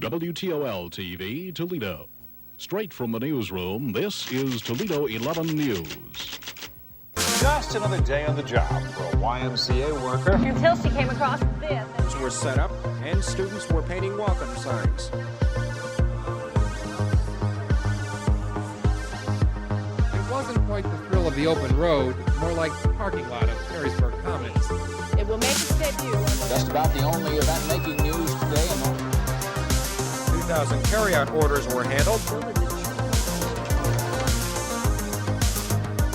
WTOL-TV, Toledo. Straight from the newsroom, this is Toledo 11 News. Just another day on the job for a YMCA worker. Until she came across this. Were set up and students were painting welcome signs. It wasn't quite the thrill of the open road, more like the parking lot of Perrysburg Commons. It will make its debut on the Just about the only event making news today. 2,000 carryout orders were handled.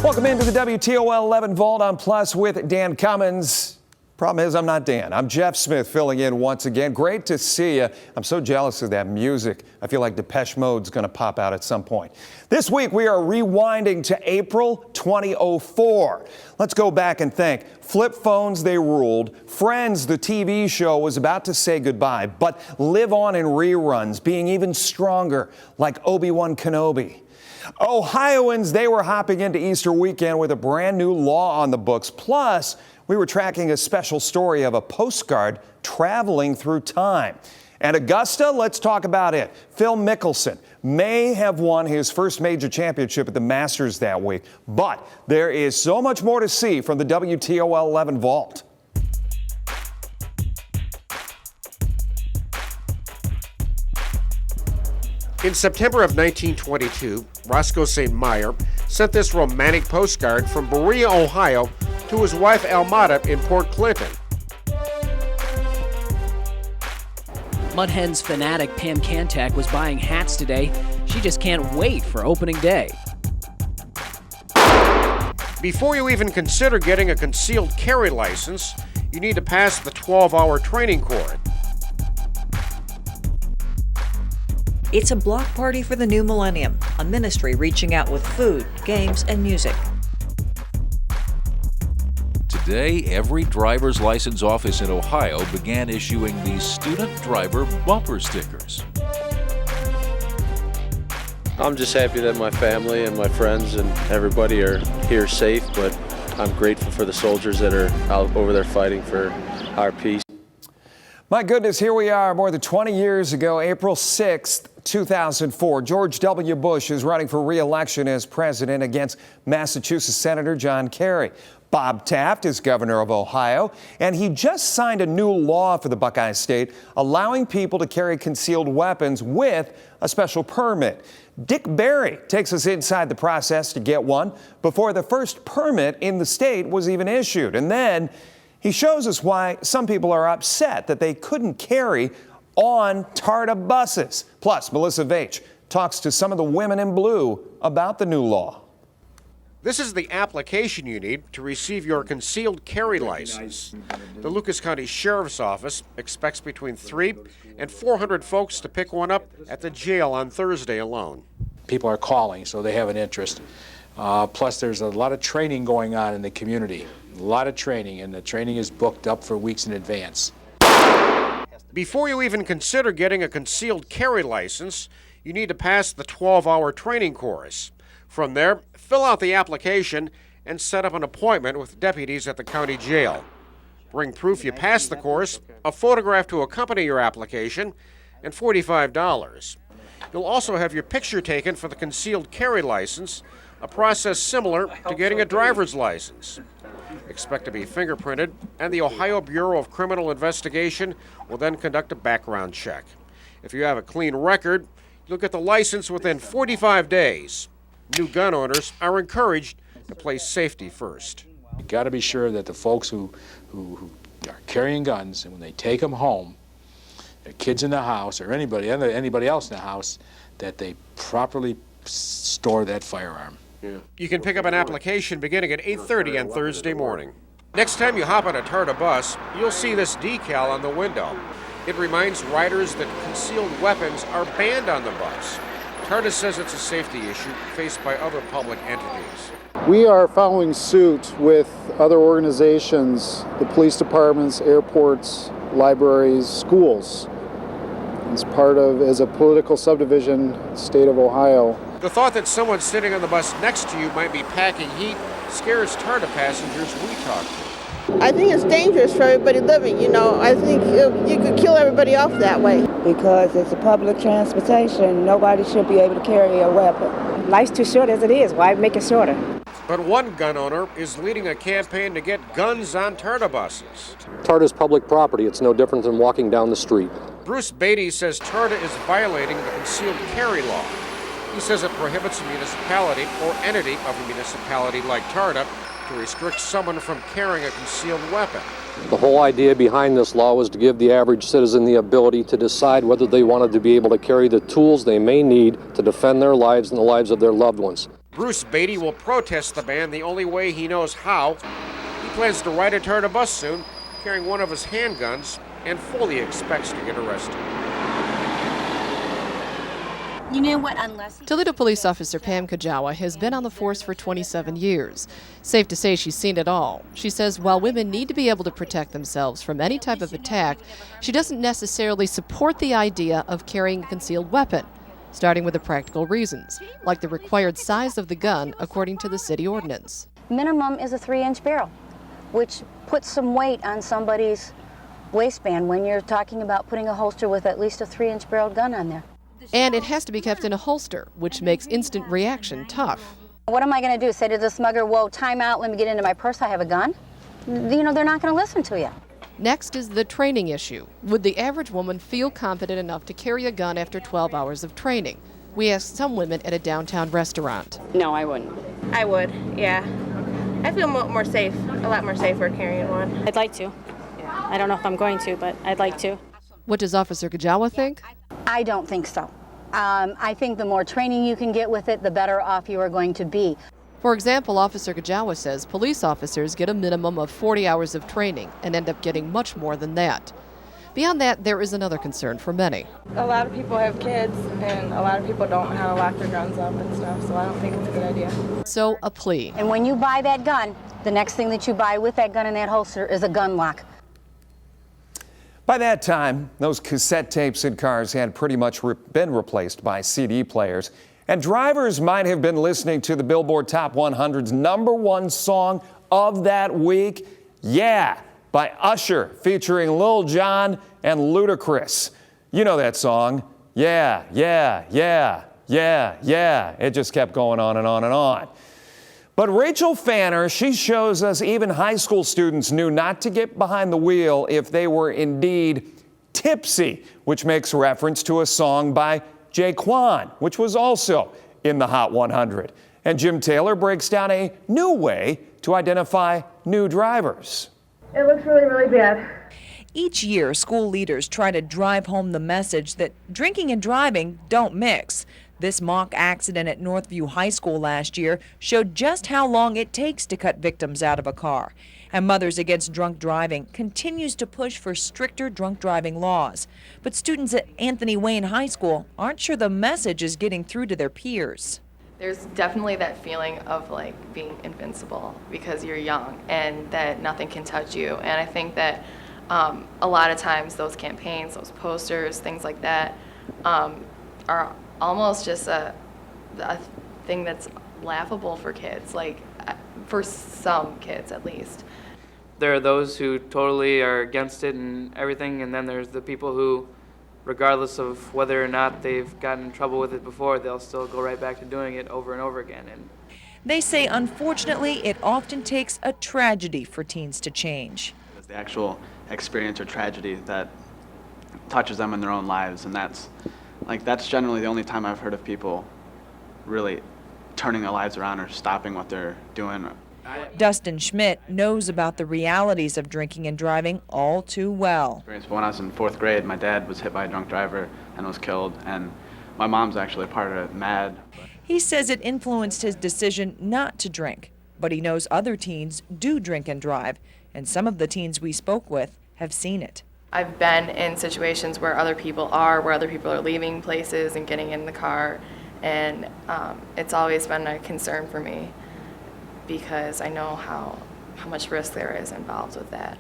Welcome into the WTOL 11 Vault on Plus with Dan Cummins. Problem is, I'm not Dan. I'm Jeff Smith filling in once again. Great to see you. I'm so jealous of that music. I feel like Depeche Mode's going to pop out at some point. This week, we are rewinding to April 2004. Let's go back and think. Flip phones, they ruled. Friends, the TV show, was about to say goodbye, but live on in reruns, being even stronger, like Obi-Wan Kenobi. Ohioans, they were hopping into Easter weekend with a brand new law on the books. Plus, we were tracking a special story of a postcard traveling through time. And Augusta, let's talk about it. Phil Mickelson may have won his first major championship at the Masters that week, but there is so much more to see from the WTOL 11 Vault. In September of 1922, Roscoe St. Meyer sent this romantic postcard from Berea, Ohio, to his wife Almada in Port Clinton. Hens fanatic Pam Cantak was buying hats today. She just can't wait for opening day. Before you even consider getting a concealed carry license, you need to pass the 12-hour training course. It's a block party for the new millennium, a ministry reaching out with food, games, and music. Today, every driver's license office in Ohio began issuing these student driver bumper stickers. I'm just happy that my family and my friends and everybody are here safe, but I'm grateful for the soldiers that are out over there fighting for our peace. My goodness, here we are more than 20 years ago, April 6th, 2004. George W. Bush is running for re-election as president against Massachusetts Senator John Kerry. Bob Taft is governor of Ohio, and he just signed a new law for the Buckeye State allowing people to carry concealed weapons with a special permit. Dick Berry takes us inside the process to get one before the first permit in the state was even issued. And then he shows us why some people are upset that they couldn't carry on TARTA buses. Plus, Melissa Veitch talks to some of the women in blue about the new law. This is the application you need to receive your concealed carry license. The Lucas County Sheriff's Office expects between 300 and 400 folks to pick one up at the jail on Thursday alone. People are calling, so they have an interest. Plus, there's a lot of training going on in the community. A lot of training, and the training is booked up for weeks in advance. Before you even consider getting a concealed carry license, you need to pass the 12-hour training course. From there, fill out the application and set up an appointment with deputies at the county jail. Bring proof you passed the course, a photograph to accompany your application, and $45. You'll also have your picture taken for the concealed carry license, a process similar to getting a driver's license. Expect to be fingerprinted, and the Ohio Bureau of Criminal Investigation will then conduct a background check. If you have a clean record, you'll get the license within 45 days. New gun owners are encouraged to place safety first. You've got to be sure that the folks who are carrying guns, and when they take them home, their kids in the house or anybody else in the house, that they properly store that firearm. Yeah. You can pick up an application beginning at 8:30 on Thursday morning. Next time you hop on a TARTA bus, you'll see this decal on the window. It reminds riders that concealed weapons are banned on the bus. TARTA says it's a safety issue faced by other public entities. We are following suit with other organizations, the police departments, airports, libraries, schools. As a political subdivision, state of Ohio. The thought that someone sitting on the bus next to you might be packing heat scares TARTA passengers we talk to. I think it's dangerous for everybody living, you know. I think you could kill everybody off that way. Because it's a public transportation, nobody should be able to carry a weapon. Life's too short as it is. Why make it shorter? But one gun owner is leading a campaign to get guns on TARTA buses. TARTA is public property. It's no different than walking down the street. Bruce Beatty says TARTA is violating the concealed carry law. He says it prohibits a municipality or entity of a municipality like TARTA to restrict someone from carrying a concealed weapon. The whole idea behind this law was to give the average citizen the ability to decide whether they wanted to be able to carry the tools they may need to defend their lives and the lives of their loved ones. Bruce Beatty will protest the ban the only way he knows how. He plans to ride a TARTA bus soon, carrying one of his handguns, and fully expects to get arrested. You know what, unless... Toledo police officer Pam Kajawa has been on the force for 27 years. Safe to say she's seen it all. She says while women need to be able to protect themselves from any type of attack, she doesn't necessarily support the idea of carrying a concealed weapon, starting with the practical reasons, like the required size of the gun according to the city ordinance. Minimum is a 3-inch barrel, which puts some weight on somebody's waistband when you're talking about putting a holster with at least a 3-inch barreled gun on there. And it has to be kept in a holster, which makes instant reaction tough. What am I going to do? Say to the smuggler, whoa, time out, let me get into my purse, I have a gun? You know, they're not going to listen to you. Next is the training issue. Would the average woman feel confident enough to carry a gun after 12 hours of training? We asked some women at a downtown restaurant. No, I wouldn't. I would, yeah. I feel a lot more safer carrying one. I'd like to. I don't know if I'm going to, but I'd like to. What does Officer Kajawa think? I don't think so. I think the more training you can get with it, the better off you are going to be. For example, Officer Kajawa says police officers get a minimum of 40 hours of training and end up getting much more than that. Beyond that, there is another concern for many. A lot of people have kids, and a lot of people don't know how to lock their guns up and stuff, so I don't think it's a good idea. So, a plea. And when you buy that gun, the next thing that you buy with that gun in that holster is a gun lock. By that time, those cassette tapes in cars had pretty much been replaced by CD players, and drivers might have been listening to the Billboard Top 100's #1 song of that week, Yeah, by Usher, featuring Lil Jon and Ludacris. You know that song, Yeah, yeah, yeah, yeah, yeah. It just kept going on and on and on. But Rachel Fanner, she shows us even high school students knew not to get behind the wheel if they were indeed tipsy, which makes reference to a song by Jaquan, which was also in the Hot 100. And Jim Taylor breaks down a new way to identify new drivers. It looks really, really bad. Each year, school leaders try to drive home the message that drinking and driving don't mix. This mock accident at Northview High School last year showed just how long it takes to cut victims out of a car. And Mothers Against Drunk Driving continues to push for stricter drunk driving laws. But students at Anthony Wayne High School aren't sure the message is getting through to their peers. There's definitely that feeling of like being invincible because you're young and that nothing can touch you. And I think that a lot of times those campaigns, those posters, things like that are almost just a thing that's laughable for kids, like for some kids at least. There are those who totally are against it and everything, and then there's the people who, regardless of whether or not they've gotten in trouble with it before, they'll still go right back to doing it over and over again. And they say, unfortunately, it often takes a tragedy for teens to change. It's the actual experience or tragedy that touches them in their own lives, and that's generally the only time I've heard of people really turning their lives around or stopping what they're doing. Dustin Schmidt knows about the realities of drinking and driving all too well. When I was in 4th grade, my dad was hit by a drunk driver and was killed, and my mom's actually part of it, MAD. He says it influenced his decision not to drink, but he knows other teens do drink and drive, and some of the teens we spoke with have seen it. I've been in situations where other people are leaving places and getting in the car, and it's always been a concern for me because I know how much risk there is involved with that.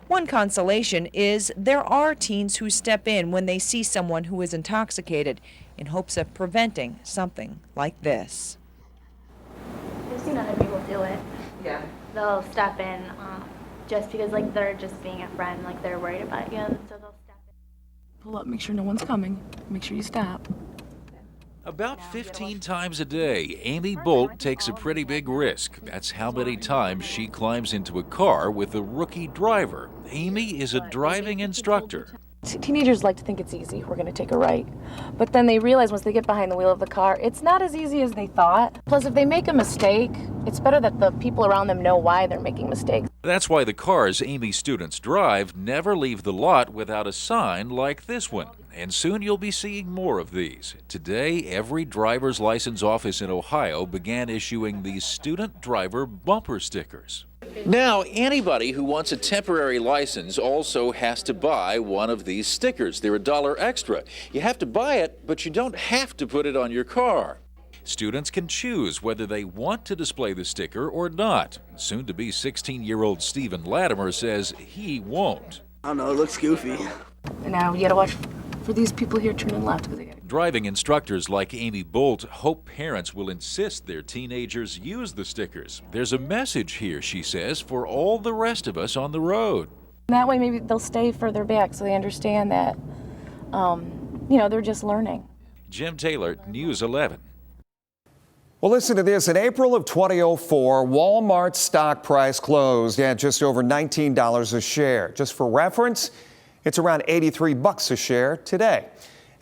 One consolation is there are teens who step in when they see someone who is intoxicated in hopes of preventing something like this. I've seen other people do it. Yeah. They'll step in just because like they're just being a friend, like they're worried about you, and so they'll step in. Pull up, make sure no one's coming. Make sure you stop. About 15 times a day, Amy Bolt takes a pretty big risk. That's how many times she climbs into a car with a rookie driver. Amy is a driving instructor. Teenagers like to think it's easy. We're going to take a right. But then they realize once they get behind the wheel of the car, it's not as easy as they thought. Plus, if they make a mistake, it's better that the people around them know why they're making mistakes. That's why the cars Amy students drive never leave the lot without a sign like this one. And soon you'll be seeing more of these. Today, every driver's license office in Ohio began issuing these student driver bumper stickers. Now, anybody who wants a temporary license also has to buy one of these stickers. They're $1 extra. You have to buy it, but you don't have to put it on your car. Students can choose whether they want to display the sticker or not. Soon-to-be 16-year-old Stephen Latimer says he won't. I don't know, it looks goofy. Now, you gotta watch for these people here turning left. Driving instructors like Amy Bolt hope parents will insist their teenagers use the stickers. There's a message here, she says, for all the rest of us on the road. That way maybe they'll stay further back so they understand that, they're just learning. Jim Taylor, News 11. Well, listen to this. In April of 2004, Walmart's stock price closed at just over $19 a share. Just for reference, it's around $83 a share today.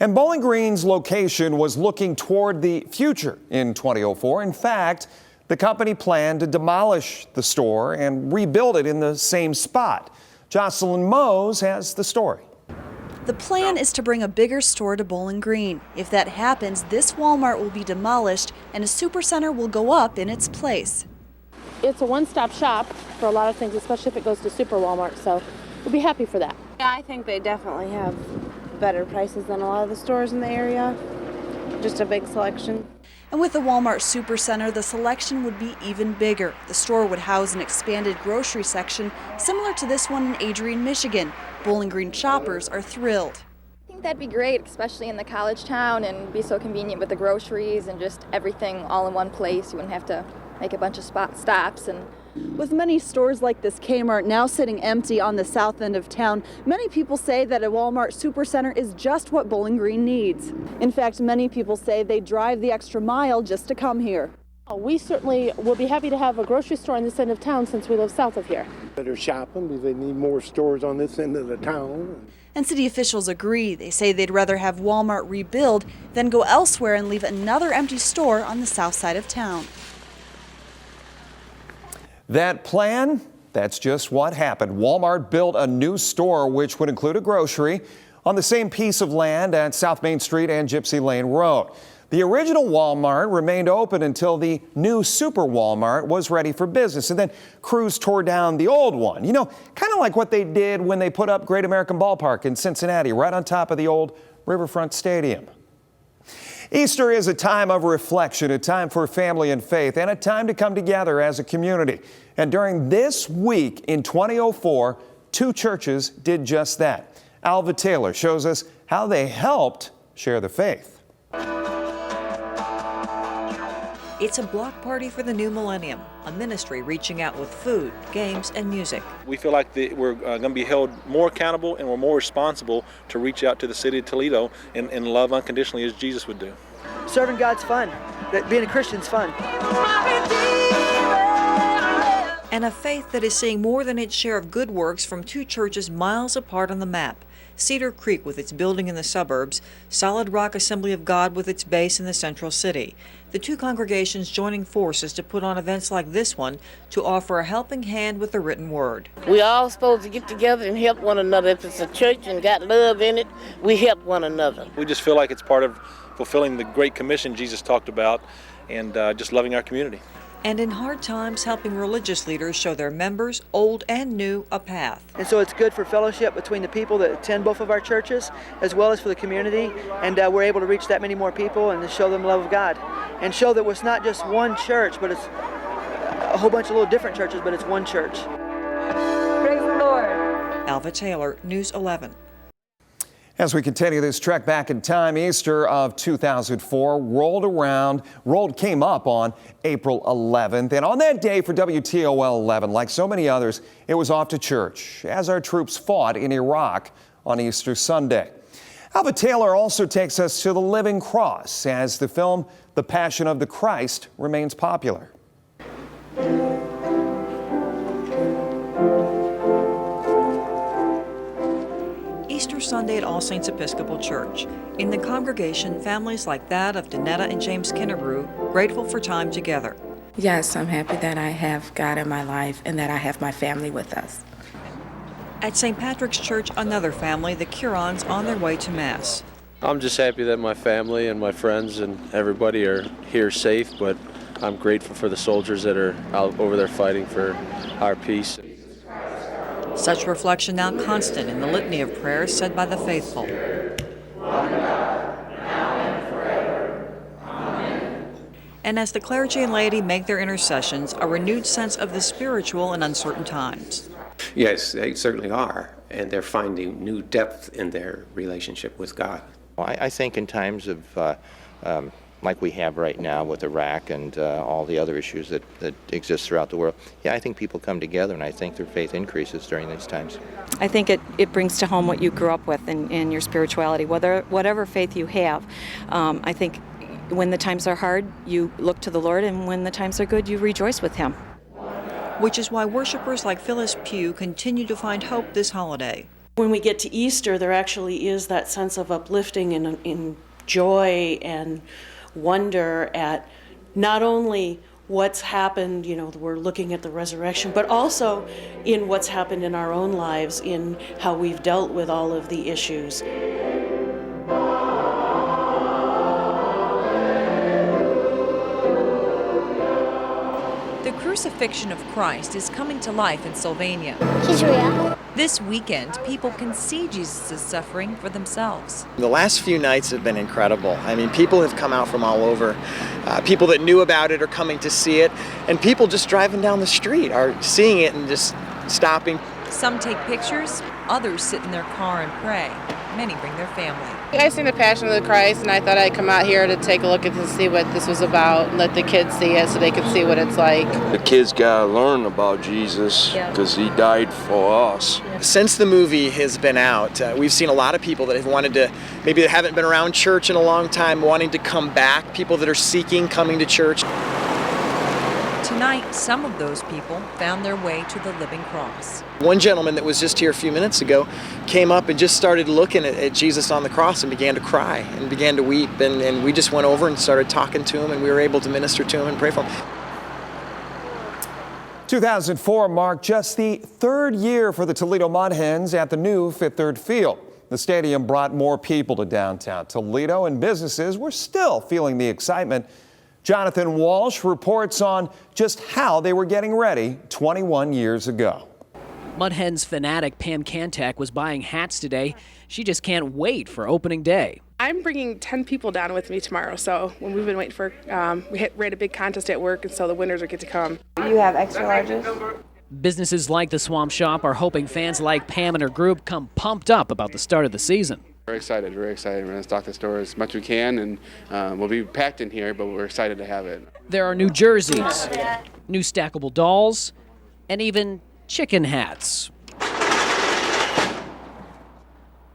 And Bowling Green's location was looking toward the future in 2004. In fact, the company planned to demolish the store and rebuild it in the same spot. Jocelyn Mose has the story. The plan is to bring a bigger store to Bowling Green. If that happens, this Walmart will be demolished and a Supercenter will go up in its place. It's a one-stop shop for a lot of things, especially if it goes to Super Walmart, so we'll be happy for that. Yeah, I think they definitely have better prices than a lot of the stores in the area. Just a big selection. And with the Walmart Supercenter, the selection would be even bigger. The store would house an expanded grocery section similar to this one in Adrian, Michigan. Bowling Green shoppers are thrilled. I think that'd be great, especially in the college town, and be so convenient with the groceries and just everything all in one place. You wouldn't have to make a bunch of stops. And with many stores like this Kmart now sitting empty on the south end of town, many people say that a Walmart Supercenter is just what Bowling Green needs. In fact, many people say they drive the extra mile just to come here. We certainly will be happy to have a grocery store on this end of town since we live south of here. Better shopping because they need more stores on this end of the town. And city officials agree. They say they'd rather have Walmart rebuild than go elsewhere and leave another empty store on the south side of town. That plan, that's just what happened. Walmart built a new store which would include a grocery on the same piece of land at South Main Street and Gypsy Lane Road. The original Walmart remained open until the new Super Walmart was ready for business, and then crews tore down the old one. You know, kind of like what they did when they put up Great American Ballpark in Cincinnati, right on top of the old Riverfront Stadium. Easter is a time of reflection, a time for family and faith, and a time to come together as a community. And during this week in 2004, 2 churches did just that. Alva Taylor shows us how they helped share the faith. It's a block party for the new millennium, a ministry reaching out with food, games, and music. We feel like we're going to be held more accountable and we're more responsible to reach out to the city of Toledo and love unconditionally as Jesus would do. Serving God's fun. Being a Christian's fun. And a faith that is seeing more than its share of good works from 2 churches miles apart on the map. Cedar Creek with its building in the suburbs, Solid Rock Assembly of God with its base in the central city. The 2 congregations joining forces to put on events like this one to offer a helping hand with the written word. We all supposed to get together and help one another. If it's a church and got love in it, we help one another. We just feel like it's part of fulfilling the Great Commission Jesus talked about and just loving our community. And in hard times, helping religious leaders show their members, old and new, a path. And so it's good for fellowship between the people that attend both of our churches, as well as for the community. And we're able to reach that many more people and to show them the love of God. And show that it's not just one church, but it's a whole bunch of little different churches, but it's one church. Praise the Lord. Alva Taylor, News 11. As we continue this trek back in time, Easter of 2004 came up on April 11th. And on that day for WTOL 11, like so many others, it was off to church as our troops fought in Iraq on Easter Sunday. Alva Taylor also takes us to the Living Cross as the film The Passion of the Christ remains popular. Easter Sunday at All Saints Episcopal Church. In the congregation, families like that of Danetta and James Kinnaroo grateful for time together. Yes, I'm happy that I have God in my life and that I have my family with us. At St. Patrick's Church, another family, the Curons, on their way to Mass. I'm just happy that my family and my friends and everybody are here safe, but I'm grateful for the soldiers that are out over there fighting for our peace. Such reflection now constant in the litany of prayers said by the faithful. And as the clergy and laity make their intercessions, a renewed sense of the spiritual in uncertain times. Yes, they certainly are, and they're finding new depth in their relationship with God. I think in times of like we have right now with Iraq and all the other issues that exist throughout the world, I think people come together, and I think their faith increases during these times. I think it brings to home what you grew up with in your spirituality, whatever faith you have. I think when the times are hard, you look to the Lord, and when the times are good, you rejoice with Him. Which is why worshipers like Phyllis Pugh continue to find hope this holiday. When we get to Easter, there actually is that sense of uplifting and in joy and wonder at not only what's happened, we're looking at the resurrection, but also in what's happened in our own lives, in how we've dealt with all of the issues. The crucifixion of Christ is coming to life in Sylvania. He's real. This weekend, people can see Jesus' suffering for themselves. The last few nights have been incredible. I mean, people have come out from all over. People that knew about it are coming to see it, and people just driving down the street are seeing it and just stopping. Some take pictures, others sit in their car and pray. Many bring their family. I seen the Passion of the Christ, and I thought I'd come out here to take a look at this, see what this was about, and let the kids see it so they could see what it's like. The kids gotta learn about Jesus because He died for us. Since the movie has been out, we've seen a lot of people that have wanted to, maybe that haven't been around church in a long time, wanting to come back, people that are seeking coming to church. Tonight, some of those people found their way to the Living Cross. One gentleman that was just here a few minutes ago came up and just started looking at Jesus on the cross and began to cry and began to weep. And we just went over and started talking to him, and we were able to minister to him and pray for him. 2004 marked just the third year for the Toledo Mud Hens at the new Fifth Third Field. The stadium brought more people to downtown Toledo, and businesses were still feeling the excitement. Jonathan Walsh reports on just how they were getting ready 21 years ago. Mud Hens fanatic Pam Kantak was buying hats today. She just can't wait for opening day. I'm bringing 10 people down with me tomorrow, so when we've been waiting for, we ran a big contest at work, and so the winners will get to come. You have extra larges? Businesses like the Swamp Shop are hoping fans like Pam and her group come pumped up about the start of the season. Very excited. We're going to stock the store as much as we can, and we'll be packed in here, but we're excited to have it. There are new jerseys, new stackable dolls, and even chicken hats.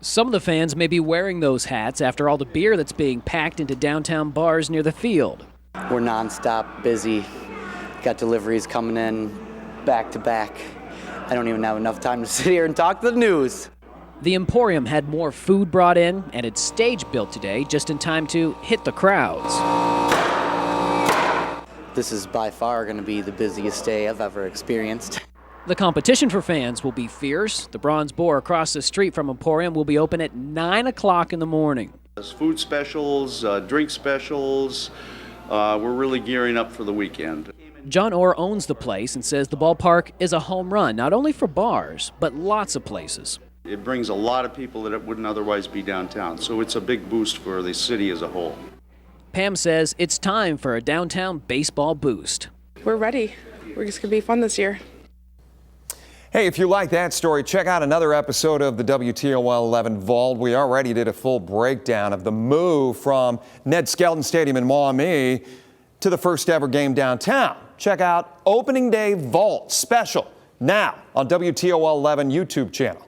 Some of the fans may be wearing those hats after all the beer that's being packed into downtown bars near the field. We're nonstop busy. Got deliveries coming in back to back. I don't even have enough time to sit here and talk the news. The Emporium had more food brought in and its stage built today just in time to hit the crowds. This is by far going to be the busiest day I've ever experienced. The competition for fans will be fierce. The Bronze Boar across the street from Emporium will be open at 9 o'clock in the morning. There's food specials, drink specials. We're really gearing up for the weekend. John Orr owns the place and says the ballpark is a home run, not only for bars, but lots of places. It brings a lot of people that wouldn't otherwise be downtown, so it's a big boost for the city as a whole. Pam says it's time for a downtown baseball boost. We're ready. It's going to be fun this year. Hey, if you like that story, check out another episode of the WTOL 11 Vault. We already did a full breakdown of the move from Ned Skelton Stadium in Maumee to the first ever game downtown. Check out Opening Day Vault special now on WTOL 11 YouTube channel.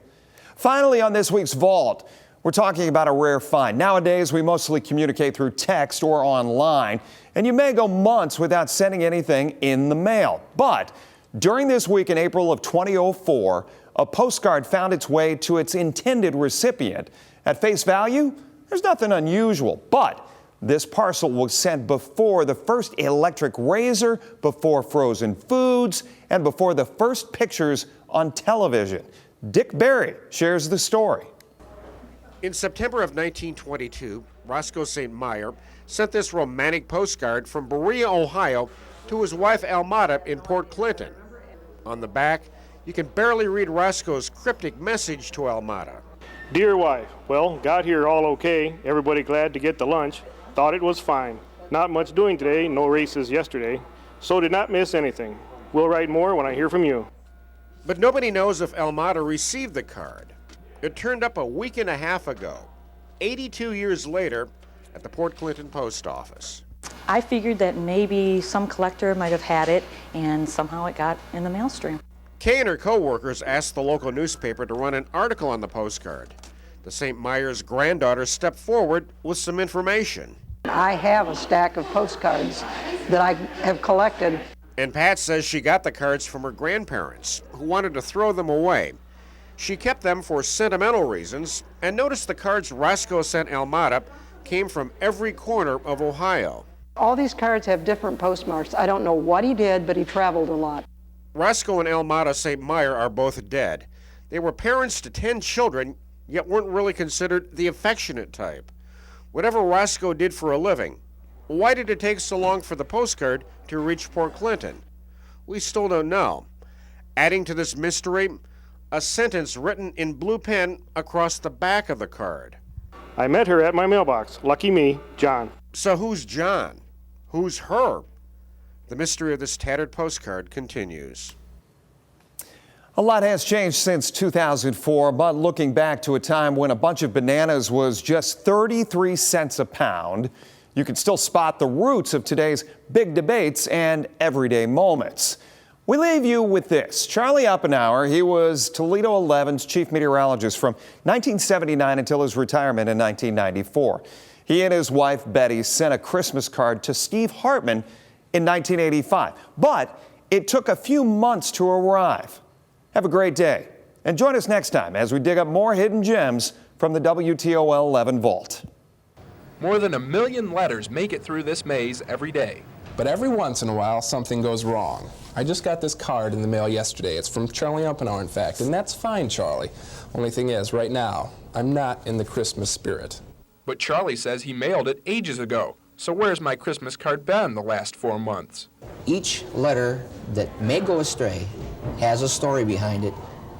Finally, on this week's Vault, we're talking about a rare find. Nowadays, we mostly communicate through text or online, and you may go months without sending anything in the mail. But during this week in April of 2004, a postcard found its way to its intended recipient. At face value, there's nothing unusual, but this parcel was sent before the first electric razor, before frozen foods, and before the first pictures on television. Dick Berry shares the story. In September of 1922, Roscoe St. Meyer sent this romantic postcard from Berea, Ohio, to his wife Almada in Port Clinton. On the back, you can barely read Roscoe's cryptic message to Almada. Dear wife, well, got here all okay. Everybody glad to get the lunch. Thought it was fine. Not much doing today, no races yesterday. So did not miss anything. Will write more when I hear from you. But nobody knows if Almada received the card. It turned up a week and a half ago, 82 years later, at the Port Clinton post office. I figured that maybe some collector might have had it and somehow it got in the mail stream. Kay and her co-workers asked the local newspaper to run an article on the postcard. The St. Meyer's granddaughter stepped forward with some information. I have a stack of postcards that I have collected. And Pat says she got the cards from her grandparents, who wanted to throw them away. She kept them for sentimental reasons and noticed the cards Roscoe sent Almada came from every corner of Ohio. All these cards have different postmarks. I don't know what he did, but he traveled a lot. Roscoe and Almada St. Meyer are both dead. They were parents to 10 children, yet weren't really considered the affectionate type. Whatever Roscoe did for a living, why did it take so long for the postcard to reach Port Clinton? We still don't know. Adding to this mystery, a sentence written in blue pen across the back of the card. I met her at my mailbox. Lucky me, John. So who's John? Who's her? The mystery of this tattered postcard continues. A lot has changed since 2004, but looking back to a time when a bunch of bananas was just 33 cents a pound, you can still spot the roots of today's big debates and everyday moments. We leave you with this. Charlie Oppenauer, he was Toledo 11's chief meteorologist from 1979 until his retirement in 1994. He and his wife, Betty, sent a Christmas card to Steve Hartman in 1985, but it took a few months to arrive. Have a great day, and join us next time as we dig up more hidden gems from the WTOL 11 Vault. More than 1 million letters make it through this maze every day. But every once in a while, something goes wrong. I just got this card in the mail yesterday. It's from Charlie Oppenauer, in fact, and that's fine, Charlie. Only thing is, right now, I'm not in the Christmas spirit. But Charlie says he mailed it ages ago. So where's my Christmas card been the last 4 months? Each letter that may go astray has a story behind it,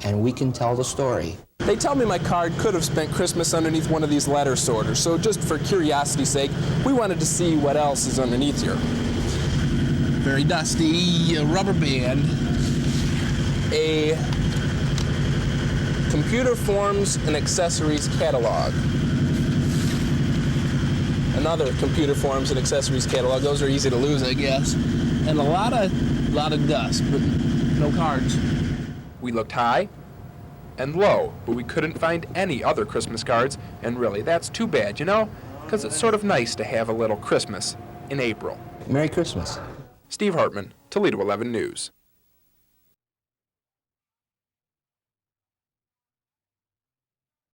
and we can tell the story. They tell me my card could have spent Christmas underneath one of these letter sorters, so just for curiosity's sake, we wanted to see what else is underneath here. Very dusty rubber band. A computer forms and accessories catalog. Another computer forms and accessories catalog. Those are easy to lose, I guess. And a lot of dust, but no cards. We looked high and low, but we couldn't find any other Christmas cards, and really, that's too bad, you know? Because it's sort of nice to have a little Christmas in April. Merry Christmas. Steve Hartman, Toledo 11 News.